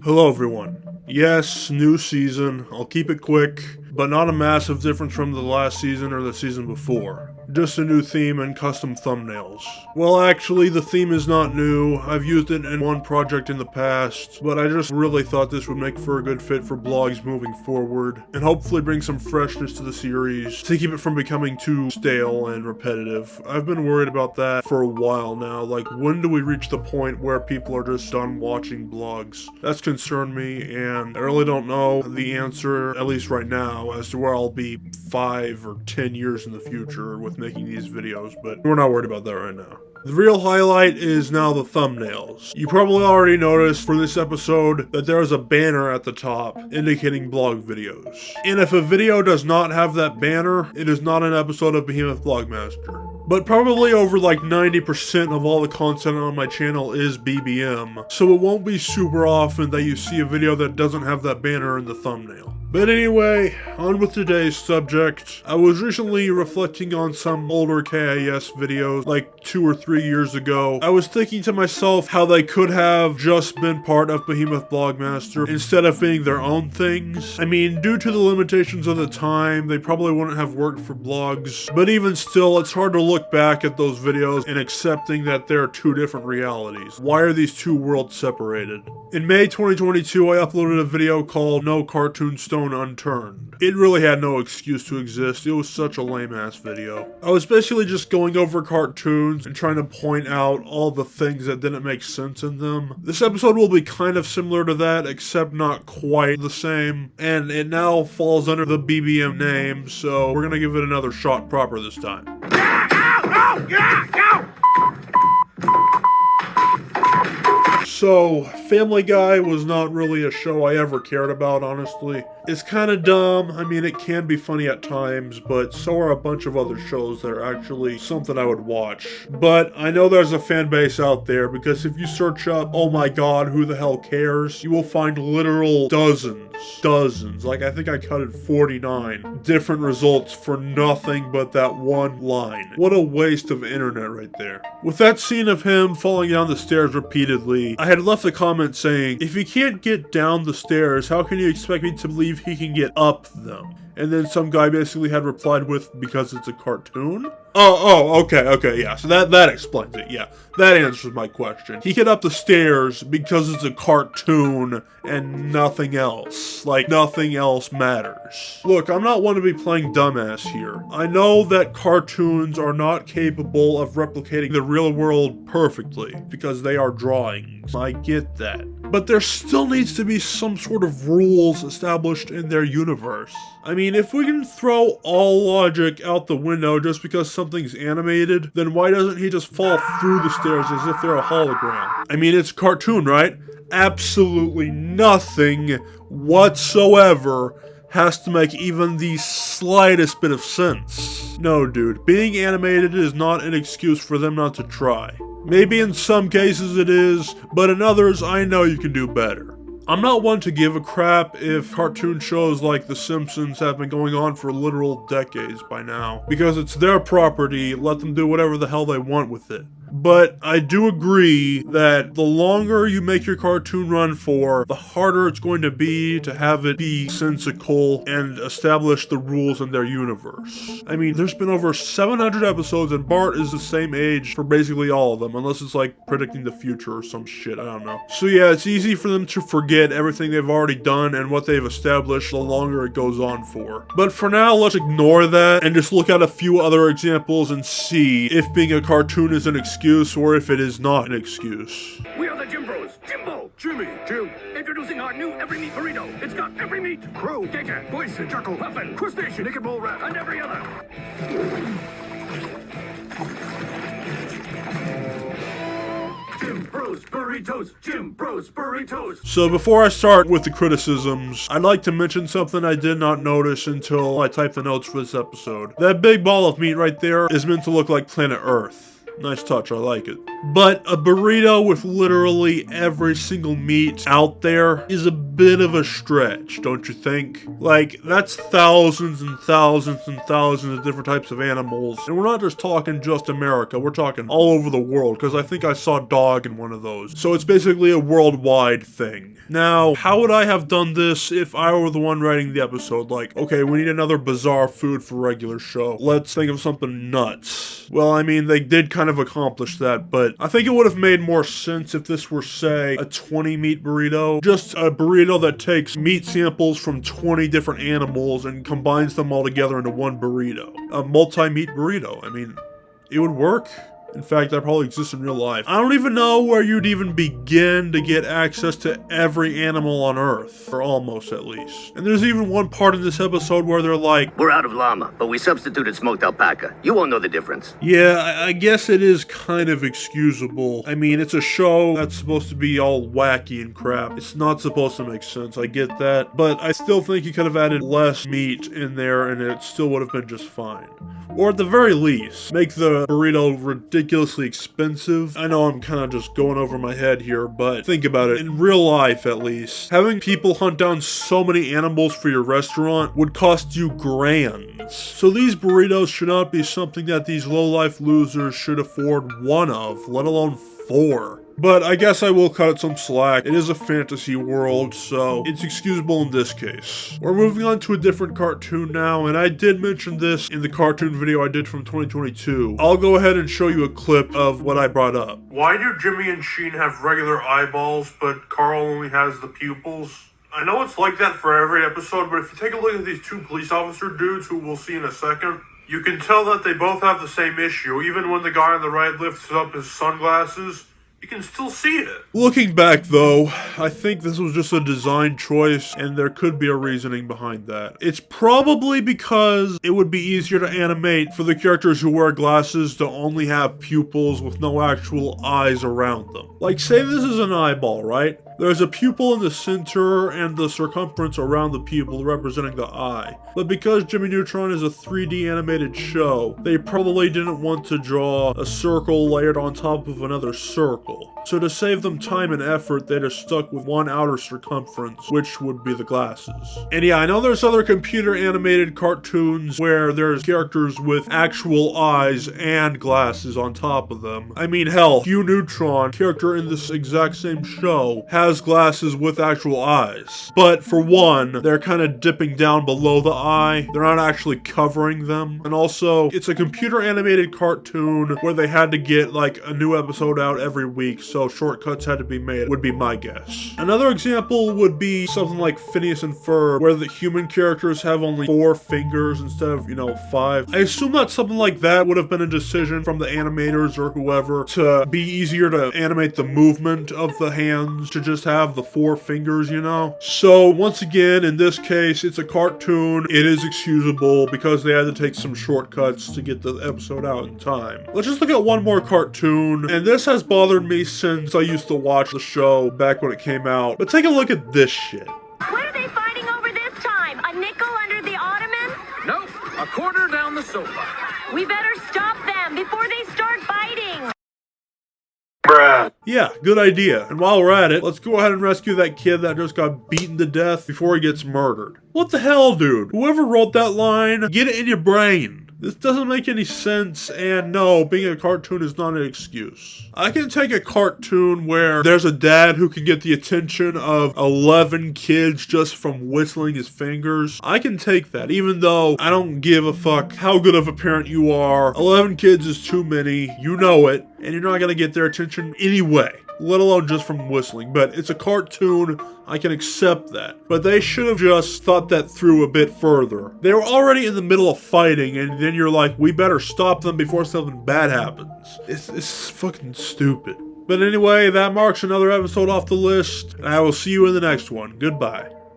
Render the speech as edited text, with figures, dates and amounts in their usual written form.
Hello everyone. Yes, new season. I'll keep it quick, but not a massive difference from the last season or the season before. Just a new theme and custom thumbnails. Well, actually, the theme is not new. I've used it in one project in the past, but I just really thought this would make for a good fit for blogs moving forward, and hopefully bring some freshness to the series to keep it from becoming too stale and repetitive. I've been worried about that for a while now, like when do we reach the point where people are just done watching blogs? That's concerned me, and I really don't know the answer, at least right now, as to where I'll be 5 or 10 years in the future with making these videos, but we're not worried about that right now. The real highlight is now the thumbnails. You probably already noticed for this episode that there is a banner at the top indicating blog videos. And if a video does not have that banner, it is not an episode of Behemoth Blogmaster. But probably over like 90% of all the content on my channel is BBM, so it won't be super often that you see a video that doesn't have that banner in the thumbnail. But anyway, on with today's subject. I was recently reflecting on some older KIS videos, like 2 or 3 years ago. I was thinking to myself how they could have just been part of Behemoth Blogmaster instead of being their own things. I mean, due to the limitations of the time, they probably wouldn't have worked for blogs, but even still, it's hard to look back at those videos and accepting that they're two different realities. Why are these two worlds separated? In May 2022, I uploaded a video called No Cartoon Stone Unturned. It really had no excuse to exist. It was such a lame-ass video. I was basically just going over cartoons and trying to point out all the things that didn't make sense in them. This episode will be kind of similar to that, except not quite the same, and it now falls under the BBM name, so we're gonna give it another shot proper this time. So, Family Guy was not really a show I ever cared about, honestly. It's kind of dumb. I mean, it can be funny at times, but so are a bunch of other shows that are actually something I would watch. But I know there's a fan base out there, because if you search up, oh my god, who the hell cares, you will find literal dozens, like I think I counted 49 different results for nothing but that one line. What a waste of internet right there. With that scene of him falling down the stairs repeatedly, I had left a comment saying, if he can't get down the stairs, how can you expect me to believe he can get up them? And then some guy basically had replied with, because it's a cartoon? Okay, yeah, so that explains it, yeah. That answers my question. He get up the stairs because it's a cartoon and nothing else. Like, nothing else matters. Look, I'm not one to be playing dumbass here. I know that cartoons are not capable of replicating the real world perfectly, because they are drawings. I get that. But there still needs to be some sort of rules established in their universe. I mean, if we can throw all logic out the window just because something's animated, then why doesn't he just fall through the stairs as if they're a hologram? I mean, it's a cartoon, right? Absolutely nothing whatsoever has to make even the slightest bit of sense. No, dude, being animated is not an excuse for them not to try. Maybe in some cases it is, but in others, I know you can do better. I'm not one to give a crap if cartoon shows like The Simpsons have been going on for literal decades by now, because it's their property, let them do whatever the hell they want with it. But I do agree that the longer you make your cartoon run for, the harder it's going to be to have it be sensical and establish the rules in their universe. I mean, there's been over 700 episodes and Bart is the same age for basically all of them, unless it's like predicting the future or some shit, I don't know. So yeah, it's easy for them to forget everything they've already done and what they've established the longer it goes on for. But for now, let's ignore that and just look at a few other examples and see if being a cartoon is an excuse or if it is not an excuse. We are the Jim Bros. Jimbo, Jimmy, Jim. Introducing our new every meat burrito. It's got every meat. Crow, Giga, Boyson, Chuckle, Puffin, Crustacean, Naked Bowl Rat, and every other. Jim Bros Burritos, Jim Bros Burritos. So before I start with the criticisms, I'd like to mention something I did not notice until I typed the notes for this episode. That big ball of meat right there is meant to look like planet Earth. Nice touch, I like it. But a burrito with literally every single meat out there is a bit of a stretch, don't you think? Like, that's thousands and thousands and thousands of different types of animals. And we're not just talking just America, we're talking all over the world, because I think I saw dog in one of those. So it's basically a worldwide thing. Now, how would I have done this if I were the one writing the episode? Like, okay, we need another bizarre food for regular show. Let's think of something nuts. Well, I mean, they did kind of accomplish that, but I think it would have made more sense if this were, say, a 20 meat burrito. Just a burrito that takes meat samples from 20 different animals and combines them all together into one burrito. A multi-meat burrito. I mean, it would work. In fact, that probably exists in real life. I don't even know where you'd even begin to get access to every animal on Earth. Or almost, at least. And there's even one part in this episode where they're like, We're out of llama, but we substituted smoked alpaca. You won't know the difference. yeah, I guess it is kind of excusable. I mean, it's a show that's supposed to be all wacky and crap. It's not supposed to make sense, I get that. But I still think you could have added less meat in there and it still would have been just fine. Or at the very least, make the burrito ridiculously expensive. I know I'm kind of just going over my head here, but think about it. In real life, at least, having people hunt down so many animals for your restaurant would cost you grands. So these burritos should not be something that these low-life losers should afford one of, let alone 4. But I guess I will cut it some slack. It is a fantasy world, so it's excusable in this case. We're moving on to a different cartoon now, and I did mention this in the cartoon video I did from 2022. I'll go ahead and show you a clip of what I brought up. Why do Jimmy and Sheen have regular eyeballs, but Carl only has the pupils? I know it's like that for every episode, but if you take a look at these 2 police officer dudes, who we'll see in a second, you can tell that they both have the same issue. Even when the guy on the right lifts up his sunglasses, you can still see it. Looking back though, I think this was just a design choice and there could be a reasoning behind that. It's probably because it would be easier to animate for the characters who wear glasses to only have pupils with no actual eyes around them. Like, say this is an eyeball, right? There's a pupil in the center and the circumference around the pupil representing the eye. But because Jimmy Neutron is a 3D animated show, they probably didn't want to draw a circle layered on top of another circle. So to save them time and effort, they just stuck with one outer circumference, which would be the glasses. And yeah, I know there's other computer animated cartoons where there's characters with actual eyes and glasses on top of them. I mean, hell, Hugh Neutron, character in this exact same show, has glasses with actual eyes. But for one, they're kind of dipping down below the eye. They're not actually covering them. And also, it's a computer animated cartoon where they had to get like a new episode out every week, so shortcuts had to be made, would be my guess. Another example would be something like Phineas and Ferb, where the human characters have only 4 fingers instead of, 5. I assume that something like that would have been a decision from the animators or whoever to be easier to animate the movement of the hands, to just have the 4 fingers, So once again, in this case, it's a cartoon. It is excusable because they had to take some shortcuts to get the episode out in time. Let's just look at one more cartoon, and this has bothered me since I used to watch the show back when it came out. But take a look at this shit. What are they fighting over this time? A nickel under the ottoman? Nope, a quarter down the sofa. We better stop them before they start biting. Bruh. Yeah, good idea. And while we're at it, let's go ahead and rescue that kid that just got beaten to death before he gets murdered. What the hell, dude? Whoever wrote that line, get it in your brain. This doesn't make any sense, and no, being a cartoon is not an excuse. I can take a cartoon where there's a dad who can get the attention of 11 kids just from whistling his fingers. I can take that, even though I don't give a fuck how good of a parent you are. 11 kids is too many, you know it, and you're not gonna get their attention anyway, let alone just from whistling. But it's a cartoon, I can accept that. But they should have just thought that through a bit further. They were already in the middle of fighting, and then you're like, we better stop them before something bad happens. It's fucking stupid. But anyway, that marks another episode off the list, and I will see you in the next one. Goodbye.